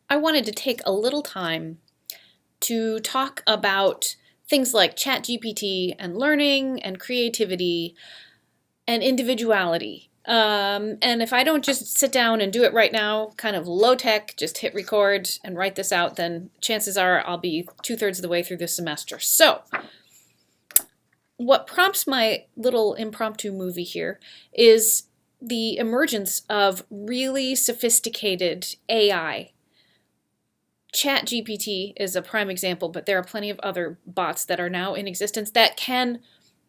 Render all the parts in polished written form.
I wanted to take a little time to talk about things like ChatGPT and learning and creativity and individuality. And if I don't just sit down and do it right now, kind of low tech, just hit record and write this out, then chances are I'll be 2/3 of the way through this semester. So, what prompts my little impromptu movie here is the emergence of really sophisticated AI. ChatGPT is a prime example, but there are plenty of other bots that are now in existence that can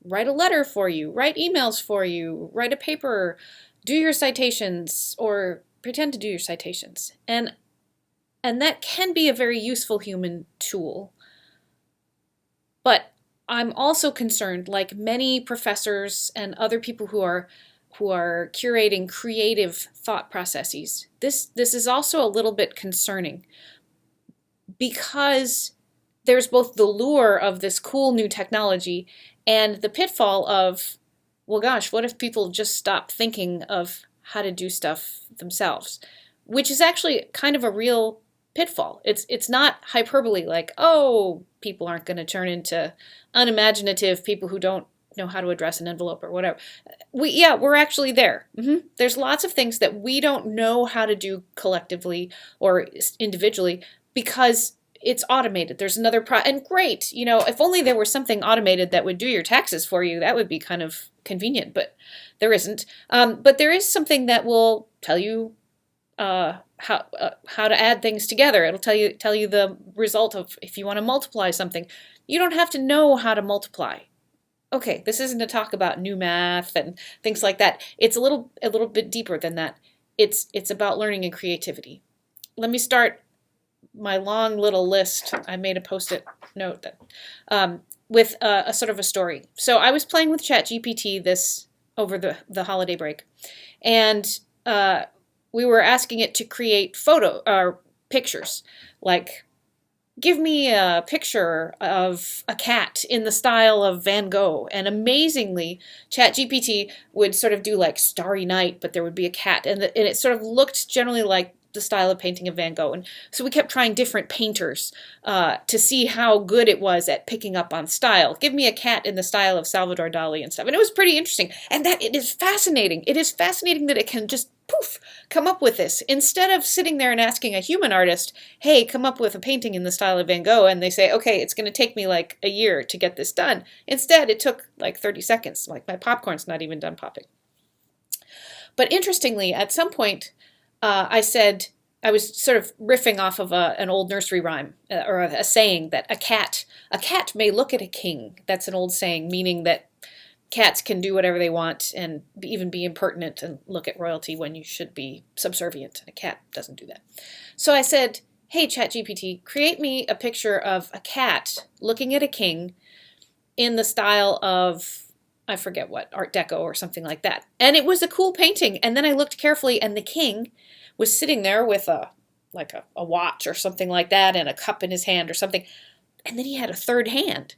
write a letter for you, write emails for you, write a paper, do your citations, or pretend to do your citations. And that can be a very useful human tool. But I'm also concerned, like many professors and other people who are curating creative thought processes, this is also a little bit concerning because there's both the lure of this cool new technology and the pitfall of, well, gosh, what if people just stop thinking of how to do stuff themselves? Which is actually kind of a real pitfall. It's not hyperbole like, oh, people aren't going to turn into unimaginative people who don't know how to address an envelope or whatever. We're actually there. There's lots of things that we don't know how to do collectively or individually because it's automated. There's another and great, if only there were something automated that would do your taxes for you, that would be kind of convenient, but there isn't. But there is something that will tell you how to add things together. It'll tell you the result of if you want to multiply something. You don't have to know how to multiply. Okay, this isn't a talk about new math and things like that. It's a little bit deeper than that. It's about learning and creativity. Let me start my long little list. I made a post-it note that with a sort of a story. So I was playing with ChatGPT this over the holiday break, and we were asking it to create pictures, like give me a picture of a cat in the style of Van Gogh. And amazingly, ChatGPT would sort of do like Starry Night, but there would be a cat, and it sort of looked generally like the style of painting of Van Gogh. And so we kept trying different painters to see how good it was at picking up on style. Give me a cat in the style of Salvador Dali and stuff. And it was pretty interesting. And that it is fascinating. It is fascinating that it can just poof, come up with this. Instead of sitting there and asking a human artist, hey, come up with a painting in the style of Van Gogh, and they say, okay, it's going to take me like a year to get this done. Instead, it took like 30 seconds. Like my popcorn's not even done popping. But interestingly, at some point, I said, I was sort of riffing off of an old nursery rhyme or a saying that a cat may look at a king. That's an old saying, meaning that cats can do whatever they want and even be impertinent and look at royalty when you should be subservient. A cat doesn't do that. So I said, hey, ChatGPT, create me a picture of a cat looking at a king in the style of, I forget what, Art Deco or something like that. And it was a cool painting. And then I looked carefully, and the king was sitting there with a watch or something like that and a cup in his hand or something. And then he had a third hand.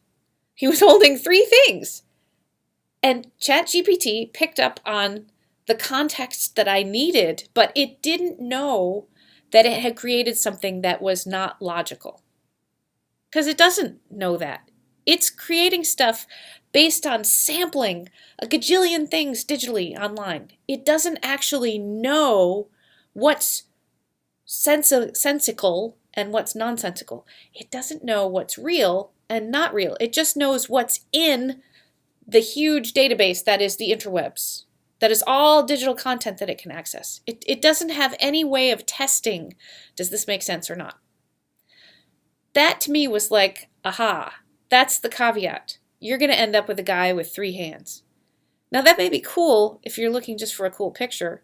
He was holding three things. And ChatGPT picked up on the context that I needed, but it didn't know that it had created something that was not logical. Because it doesn't know that. It's creating stuff based on sampling a gajillion things digitally online. It doesn't actually know what's sensical and what's nonsensical. It doesn't know what's real and not real. It just knows what's in the huge database that is the interwebs. That is all digital content that it can access. It doesn't have any way of testing, does this make sense or not? That to me was like, aha, that's the caveat. You're going to end up with a guy with three hands. Now that may be cool if you're looking just for a cool picture,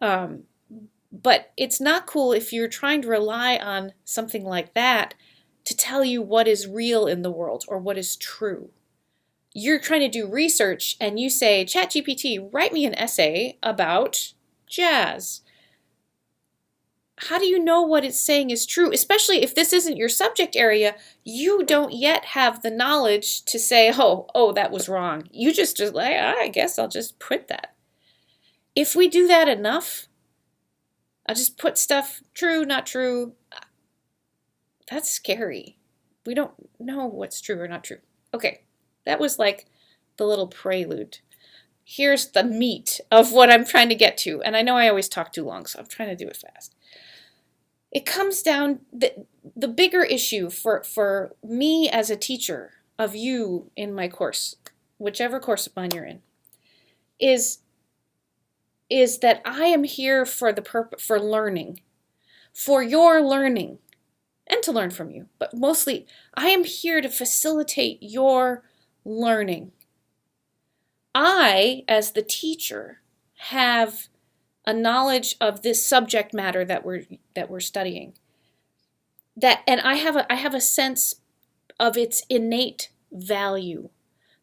but it's not cool if you're trying to rely on something like that to tell you what is real in the world or what is true. You're trying to do research and you say, ChatGPT, write me an essay about jazz. How do you know what it's saying is true? Especially if this isn't your subject area, you don't yet have the knowledge to say, oh, that was wrong. You just like, I guess I'll just print that. If we do that enough, I'll just put stuff true, not true. That's scary. We don't know what's true or not true. Okay, that was like the little prelude. Here's the meat of what I'm trying to get to. And I know I always talk too long, so I'm trying to do it fast. It comes down, the bigger issue for me as a teacher of you in my course, whichever course of mine you're in, is that I am here for the purpose, for learning, for your learning, and to learn from you. But mostly, I am here to facilitate your learning. I, as the teacher, have a knowledge of this subject matter that we're studying. And I have a sense of its innate value.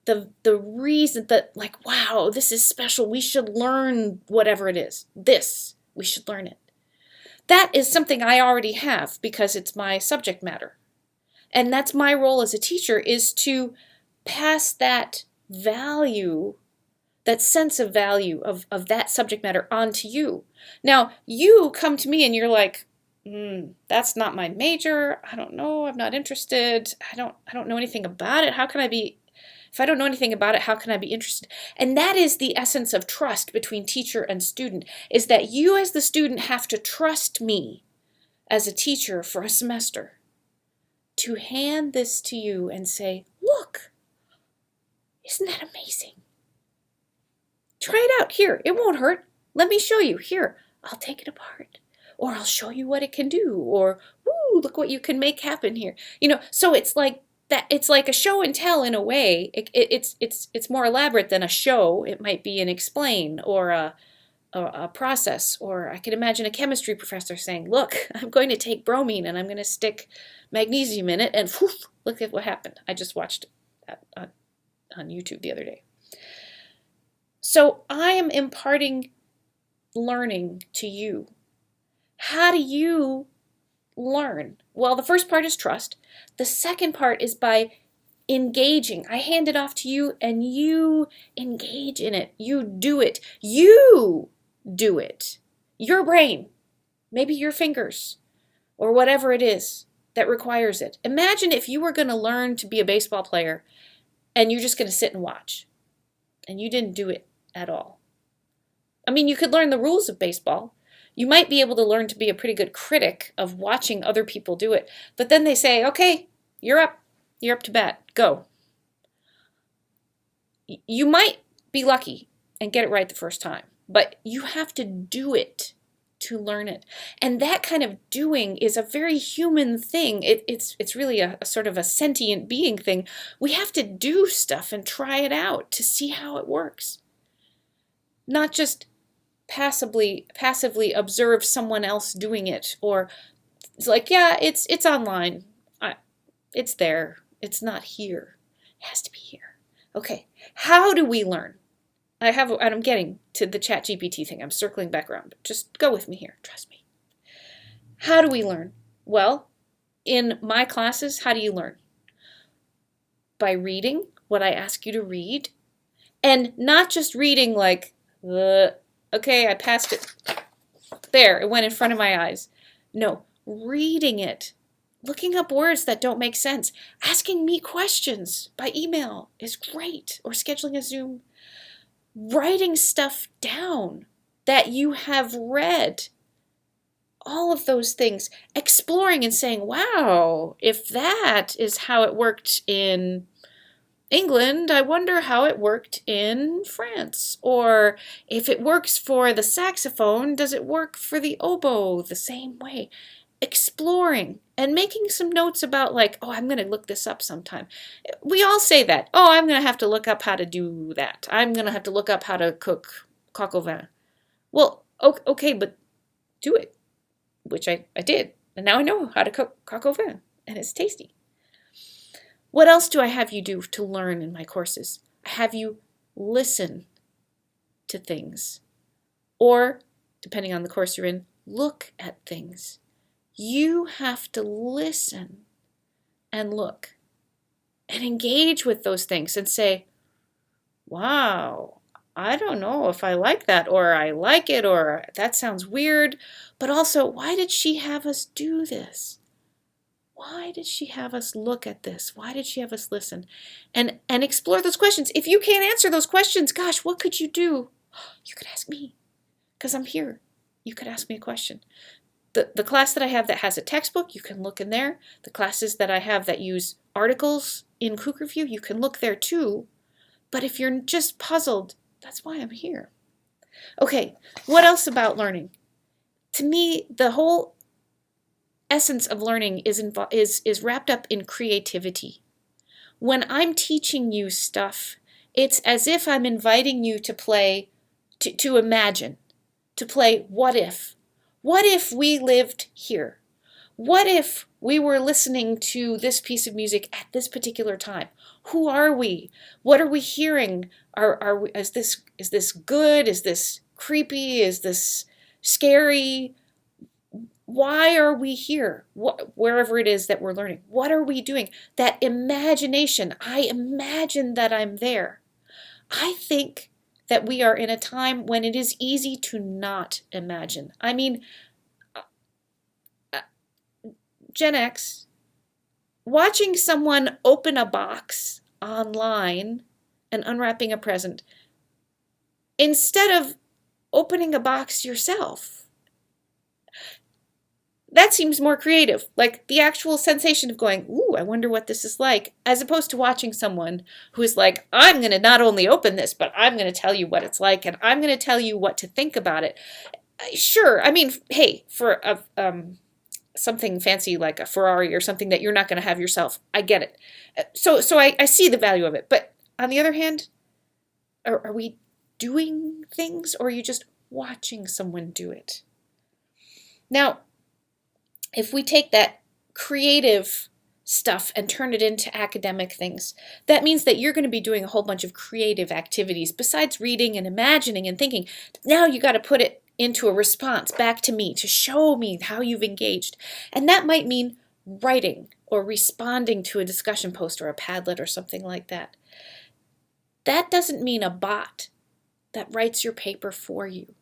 The reason that, like, wow, this is special. We should learn whatever it is. We should learn it. That is something I already have because it's my subject matter. And that's my role as a teacher, is to pass that value, that sense of value of that subject matter onto you. Now, you come to me and you're like, that's not my major. I don't know. I'm not interested. I don't know anything about it. How can I be, if I don't know anything about it, how can I be interested? And that is the essence of trust between teacher and student, is that you as the student have to trust me as a teacher for a semester to hand this to you and say, look, isn't that amazing? Try it out. Here, it won't hurt. Let me show you. Here, I'll take it apart. Or I'll show you what it can do. Or, woo, look what you can make happen here. So it's like that. It's like a show and tell in a way. It's more elaborate than a show. It might be an explain or a process. Or I can imagine a chemistry professor saying, look, I'm going to take bromine and I'm going to stick magnesium in it, and whoosh, look at what happened. I just watched that on YouTube the other day. So I am imparting learning to you. How do you learn? Well, the first part is trust. The second part is by engaging. I hand it off to you and you engage in it. You do it. You do it. Your brain, maybe your fingers, or whatever it is that requires it. Imagine if you were going to learn to be a baseball player and you're just going to sit and watch and you didn't do it at all. I mean, you could learn the rules of baseball. You might be able to learn to be a pretty good critic of watching other people do it. But then they say, okay, you're up. You're up to bat. Go. You might be lucky and get it right the first time, but you have to do it to learn it. And that kind of doing is a very human thing. It's really a sort of a sentient being thing. We have to do stuff and try it out to see how it works. Not just passively observe someone else doing it, or it's like, yeah, it's online. It's there. It's not here. It has to be here. Okay, how do we learn? And I'm getting to the ChatGPT thing. I'm circling back around, but just go with me here. Trust me. How do we learn? Well, in my classes, how do you learn? By reading what I ask you to read, and not just reading like, okay, I passed it. There, it went in front of my eyes. No, reading it. Looking up words that don't make sense. Asking me questions by email is great, or scheduling a Zoom. Writing stuff down that you have read. All of those things. Exploring and saying, wow, if that is how it worked in England, I wonder how it worked in France. Or if it works for the saxophone, does it work for the oboe the same way? Exploring and making some notes about, like, oh, I'm going to look this up sometime. We all say that. Oh, I'm going to have to look up how to do that. I'm going to have to look up how to cook coq au vin. Well, okay, but do it, which I did. And now I know how to cook coq au vin, and it's tasty. What else do I have you do to learn in my courses? I have you listen to things. Or, depending on the course you're in, look at things. You have to listen and look and engage with those things and say, wow, I don't know if I like that, or I like it, or that sounds weird. But also, why did she have us do this? Why did she have us look at this? Why did she have us listen? And explore those questions. If you can't answer those questions, gosh, what could you do? You could ask me, because I'm here. You could ask me a question. The class that I have that has a textbook, you can look in there. The classes that I have that use articles in Kook Review, you can look there too. But if you're just puzzled, that's why I'm here. Okay, what else about learning? To me, the whole essence of learning is wrapped up in creativity. When I'm teaching you stuff, it's as if I'm inviting you to play, to imagine, to play what if. What if we lived here? What if we were listening to this piece of music at this particular time? Who are we? What are we hearing? Is this good? Is this creepy? Is this scary? Why are we here? Wherever it is that we're learning. What are we doing? That imagination. I imagine that I'm there. I think that we are in a time when it is easy to not imagine. I mean, Gen X, watching someone open a box online and unwrapping a present instead of opening a box yourself. That seems more creative, like the actual sensation of going, ooh, I wonder what this is like, as opposed to watching someone who is like, I'm going to not only open this, but I'm going to tell you what it's like, and I'm going to tell you what to think about it. Sure, I mean, hey, for something fancy like a Ferrari or something that you're not going to have yourself, I get it. So I see the value of it. But on the other hand, are we doing things, or are you just watching someone do it? Now, if we take that creative stuff and turn it into academic things, that means that you're going to be doing a whole bunch of creative activities besides reading and imagining and thinking. Now you got to put it into a response back to me to show me how you've engaged. And that might mean writing or responding to a discussion post or a Padlet or something like that. That doesn't mean a bot that writes your paper for you.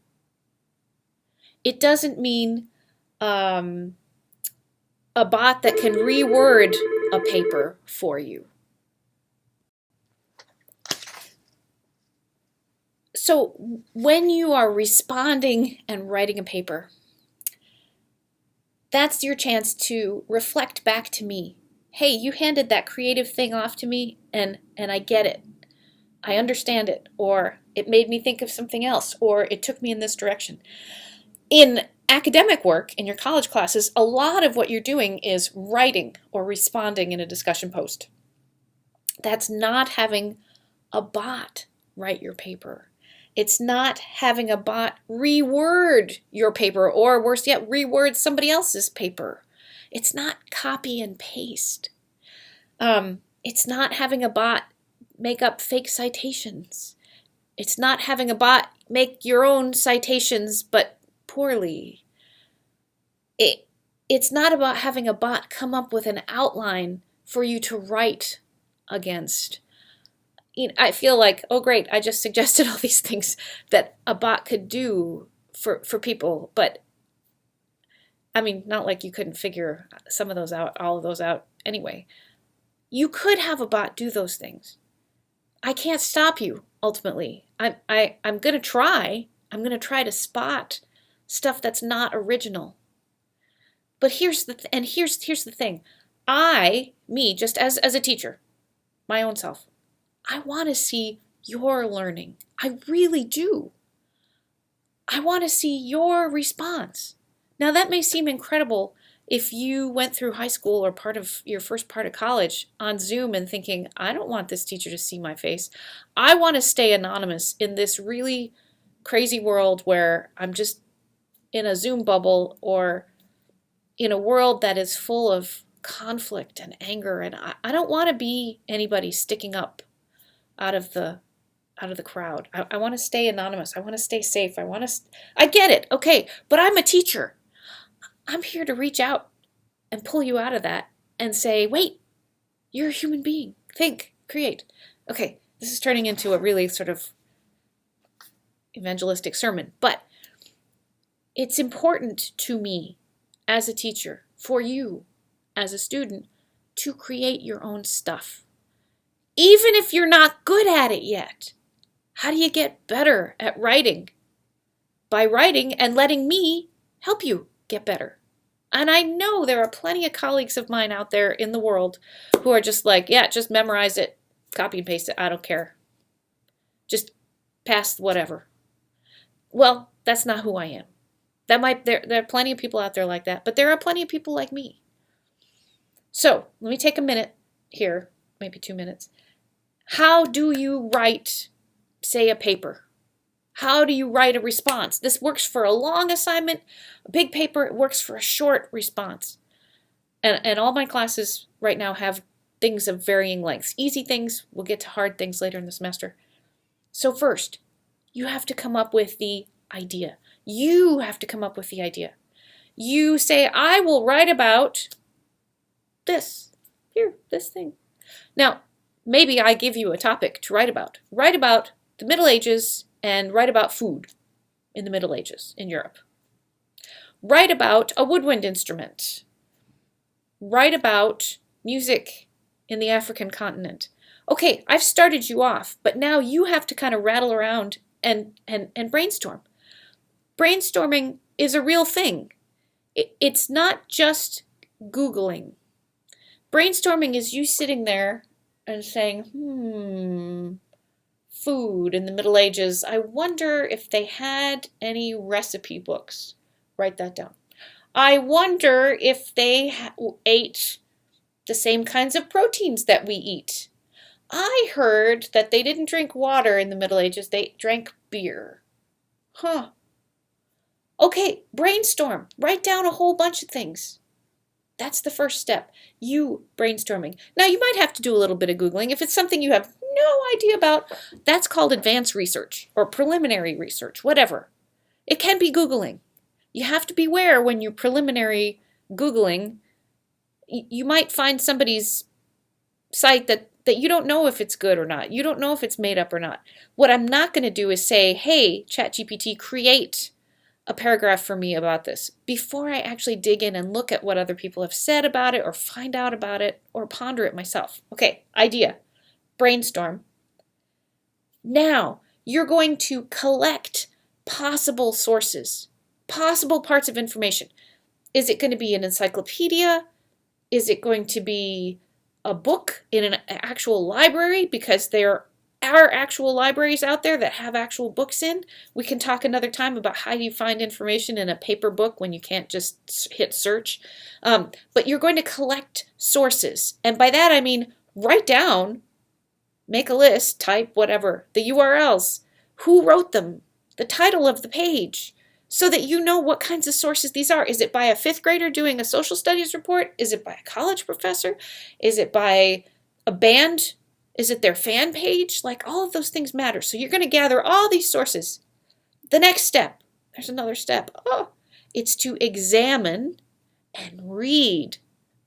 It doesn't mean a bot that can reword a paper for you. So when you are responding and writing a paper, that's your chance to reflect back to me. Hey, you handed that creative thing off to me, and I get it. I understand it, or it made me think of something else, or it took me in this direction. In academic work, in your college classes, a lot of what you're doing is writing or responding in a discussion post. That's not having a bot write your paper. It's not having a bot reword your paper, or worse yet, reword somebody else's paper. It's not copy and paste. It's not having a bot make up fake citations. It's not having a bot make your own citations, but poorly. It's not about having a bot come up with an outline for you to write against. I feel like, oh great, I just suggested all these things that a bot could do for people, but I mean, not like you couldn't figure some of those out, all of those out anyway. You could have a bot do those things. I can't stop you, ultimately. I'm going to try. I'm going to try to spot stuff that's not original. But here's the thing. Me, just as a teacher, my own self, I want to see your learning. I really do. I want to see your response. Now, that may seem incredible if you went through high school or part of your first part of college on Zoom and thinking, I don't want this teacher to see my face. I want to stay anonymous in this really crazy world where I'm just in a Zoom bubble or in a world that is full of conflict and anger. And I don't want to be anybody sticking up out of the crowd. I want to stay anonymous. I want to stay safe. I get it. Okay. But I'm a teacher. I'm here to reach out and pull you out of that and say, wait, you're a human being. Think, create. Okay. This is turning into a really sort of evangelistic sermon. But it's important to me as a teacher, for you as a student, to create your own stuff. Even if you're not good at it yet. How do you get better at writing? By writing and letting me help you get better. And I know there are plenty of colleagues of mine out there in the world who are just like, yeah, just memorize it, copy and paste it, I don't care. Just pass whatever. Well, that's not who I am. There are plenty of people out there like that, but there are plenty of people like me. So let me take a minute here, maybe 2 minutes. How do you write, say, a paper? How do you write a response? This works for a long assignment, a big paper. It works for a short response. And all my classes right now have things of varying lengths. Easy things, we'll get to hard things later in the semester. So first, you have to come up with the idea. You have to come up with the idea. You say, I will write about this. Here, this thing. Now, maybe I give you a topic to write about. Write about the Middle Ages and write about food in the Middle Ages in Europe. Write about a woodwind instrument. Write about music in the African continent. Okay, I've started you off, but now you have to kind of rattle around and brainstorm. Brainstorming is a real thing. It's not just Googling. Brainstorming is you sitting there and saying, food in the Middle Ages. I wonder if they had any recipe books. Write that down. I wonder if they ate the same kinds of proteins that we eat. I heard that they didn't drink water in the Middle Ages. They drank beer. Huh. Okay, brainstorm. Write down a whole bunch of things. That's the first step. You brainstorming. Now, you might have to do a little bit of Googling. If it's something you have no idea about, that's called advanced research or preliminary research, whatever. It can be Googling. You have to beware when you're preliminary Googling. You might find somebody's site that you don't know if it's good or not. You don't know if it's made up or not. What I'm not going to do is say, hey, ChatGPT, create a paragraph for me about this before I actually dig in and look at what other people have said about it or find out about it or ponder it myself. Okay, idea. Brainstorm. Now, you're going to collect possible sources, possible parts of information. Is it going to be an encyclopedia? Is it going to be a book in an actual library? Because there are actual libraries out there that have actual books in. We can talk another time about how you find information in a paper book when you can't just hit search. But you're going to collect sources. And by that I mean write down, make a list, type whatever, the URLs, who wrote them, the title of the page, so that you know what kinds of sources these are. Is it by a 5th grader doing a social studies report? Is it by a college professor? Is it by a band? Is it their fan page? Like, all of those things matter. So you're going to gather all these sources. The next step, there's another step. It's to examine and read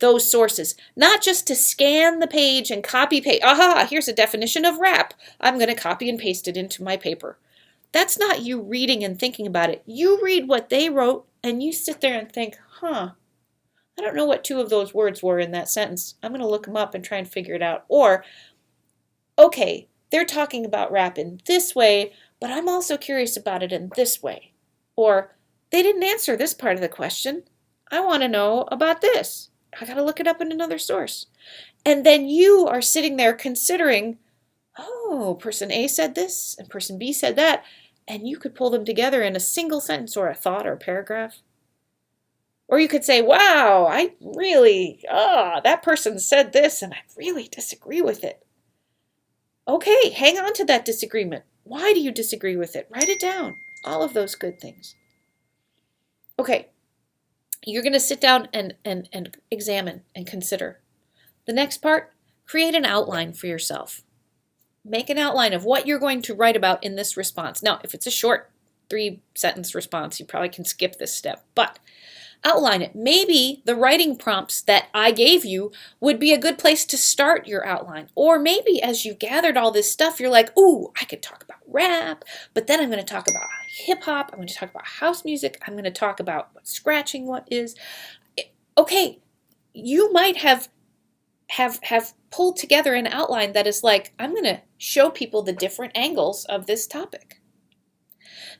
those sources. Not just to scan the page and copy paste. Aha, here's a definition of rap. I'm going to copy and paste it into my paper. That's not you reading and thinking about it. You read what they wrote and you sit there and think, I don't know what 2 of those words were in that sentence. I'm going to look them up and try and figure it out. Or, okay, they're talking about rap in this way, but I'm also curious about it in this way. Or, they didn't answer this part of the question. I want to know about this. I got to look it up in another source. And then you are sitting there considering, person A said this and person B said that, and you could pull them together in a single sentence or a thought or a paragraph. Or you could say, wow, that person said this and I really disagree with it. Okay, hang on to that disagreement. Why do you disagree with it? Write it down. All of those good things. Okay, you're going to sit down and examine and consider. The next part, create an outline for yourself. Make an outline of what you're going to write about in this response. Now, if it's a short 3-sentence response, you probably can skip this step. But Outline it. Maybe the writing prompts that I gave you would be a good place to start your outline. Or maybe as you gathered all this stuff, you're like, ooh, I could talk about rap, but then I'm going to talk about hip hop. I'm going to talk about house music. I'm going to talk about what scratching what is. Okay, you might have pulled together an outline that is like, I'm going to show people the different angles of this topic.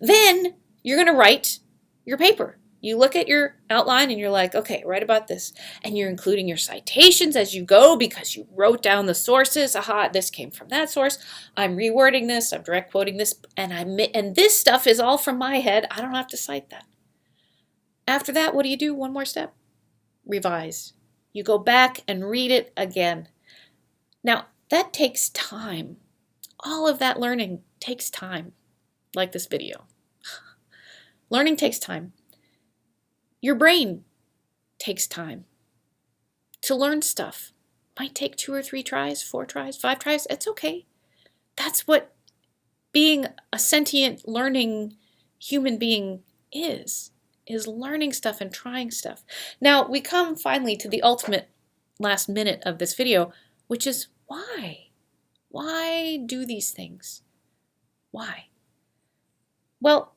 Then you're going to write your paper. You look at your outline and you're like, okay, write about this. And you're including your citations as you go because you wrote down the sources. Aha, this came from that source. I'm rewording this. I'm direct quoting this. And this stuff is all from my head. I don't have to cite that. After that, what do? One more step. Revise. You go back and read it again. Now, that takes time. All of that learning takes time, like this video. Learning takes time. Your brain takes time. To learn stuff might take 2 or 3 tries, 4 tries, 5 tries. It's okay. That's what being a sentient, learning human being is learning stuff and trying stuff. Now, we come finally to the ultimate last minute of this video, which is why? Why do these things? Why? Well,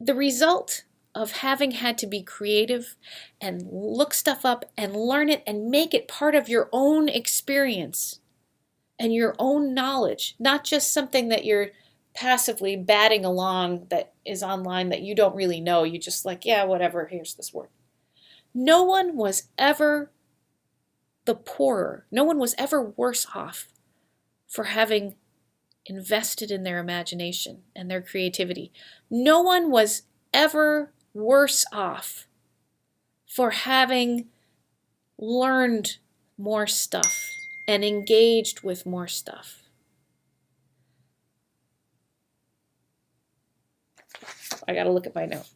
the result of having had to be creative and look stuff up and learn it and make it part of your own experience and your own knowledge, not just something that you're passively batting along that is online that you don't really know. You just like, yeah, whatever, here's this word. No one was ever the poorer. No one was ever worse off for having invested in their imagination and their creativity. No one was ever worse off for having learned more stuff and engaged with more stuff. I gotta look at my note.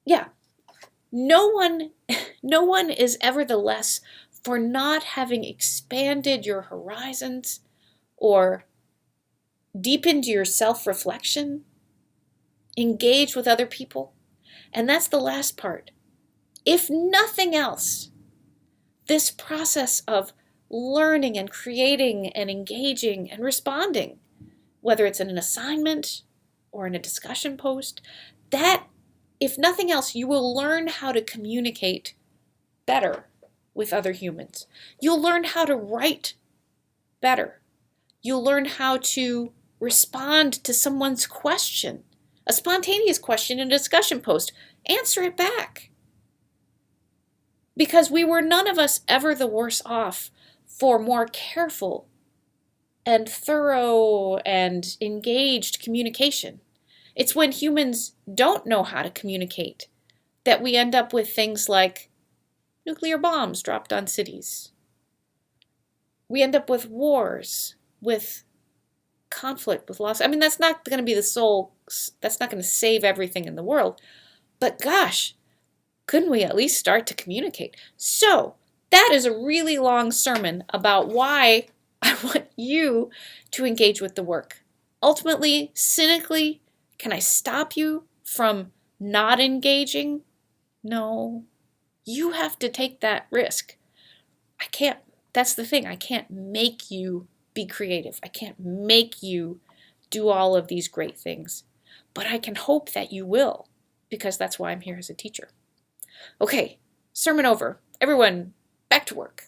Yeah, no one is ever the less for not having expanded your horizons or deepened your self-reflection, engaged with other people. And that's the last part. If nothing else, this process of learning and creating and engaging and responding, whether it's in an assignment or in a discussion post, that, if nothing else, you will learn how to communicate better with other humans. You'll learn how to write better. You'll learn how to respond to someone's question, a spontaneous question in a discussion post. Answer it back. Because we were none of us ever the worse off for more careful and thorough and engaged communication. It's when humans don't know how to communicate that we end up with things like nuclear bombs dropped on cities. We end up with wars, with conflict, with loss. I mean, that's not going to be that's not going to save everything in the world. But gosh, couldn't we at least start to communicate? So that is a really long sermon about why I want you to engage with the work. Ultimately, cynically, can I stop you from not engaging? No. You have to take that risk. I can't, that's the thing, I can't make you be creative. I can't make you do all of these great things. But I can hope that you will, because that's why I'm here as a teacher. Okay, sermon over. Everyone, back to work.